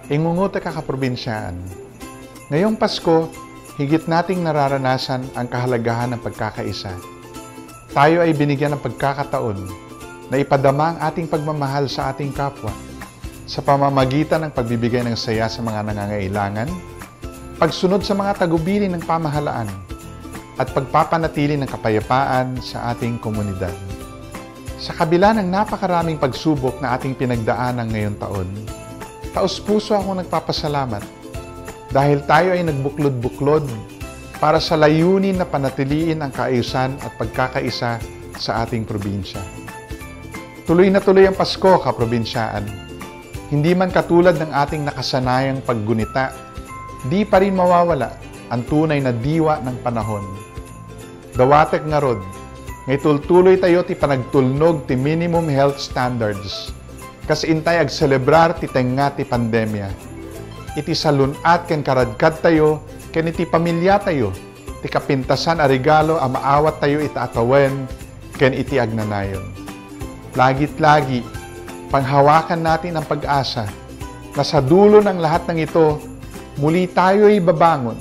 Ingunguta ka kaprobinsyaan. Ngayong Pasko, higit nating nararanasan ang kahalagahan ng pagkakaisa. Tayo ay binigyan ng pagkakataon na ipadama ang ating pagmamahal sa ating kapwa sa pamamagitan ng pagbibigay ng saya sa mga nangangailangan, pagsunod sa mga tagubilin ng pamahalaan, at pagpapanatili ng kapayapaan sa ating komunidad. Sa kabila ng napakaraming pagsubok na ating pinagdaanan ngayong taon, taos-puso akong nagpapasalamat dahil tayo ay nagbuklod-buklod para sa layunin na panatiliin ang kaayusan at pagkakaisa sa ating probinsya. Tuloy na tuloy ang Pasko, kaprobinsyaan. Hindi man katulad ng ating nakasanayang paggunita, di pa rin mawawala ang tunay na diwa ng panahon. Dawatek nga rod, ngay tultuloy tayo ti panagtulnog ti minimum health standards, kasi intay ag-celebrar ti tenga ti pandemya. Iti salunat ken karadkad tayo, ken iti pamilya tayo, ti kapintasan a regalo a maawat tayo itaatawen, ken iti agnanayon. Lagit-lagi, panghawakan natin ang pag-asa na sa dulo ng lahat ng ito, muli tayo'y babangon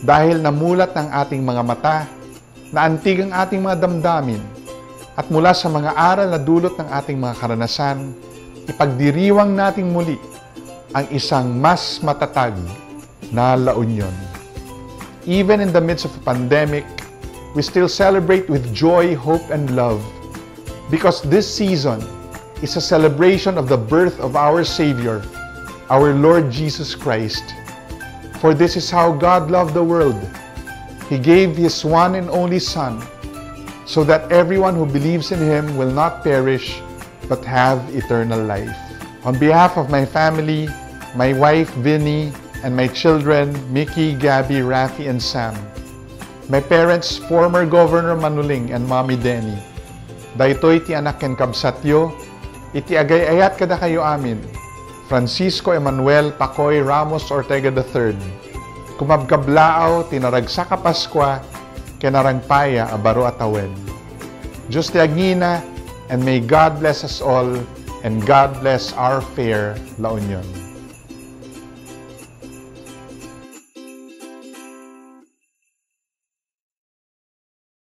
dahil namulat ng ating mga mata, naantig ang ating mga damdamin, at mula sa mga aral na dulot ng ating mga karanasan, ipagdiriwang nating muli ang isang mas matatag na La Union. Even in the midst of a pandemic, we still celebrate with joy, hope, and love because this season is a celebration of the birth of our Savior, our Lord Jesus Christ. For this is how God loved the world. He gave His one and only Son, so that everyone who believes in Him will not perish, but have eternal life. On behalf of my family, my wife Vinnie, and my children Mickey, Gabby, Rafi, and Sam, my parents, former Governor Manuling and Mommy Denny, daytoy ti anak ken kabsatyo, iti agay-ayat kada kayo amin, Francisco Emmanuel Pacoy Ramos Ortega III, kumabkablaaw tinaragsa ka Paskwa, kenarangpaya abaro atawen. Diyos ti agngina, and may God bless us all, and God bless our fair La Union.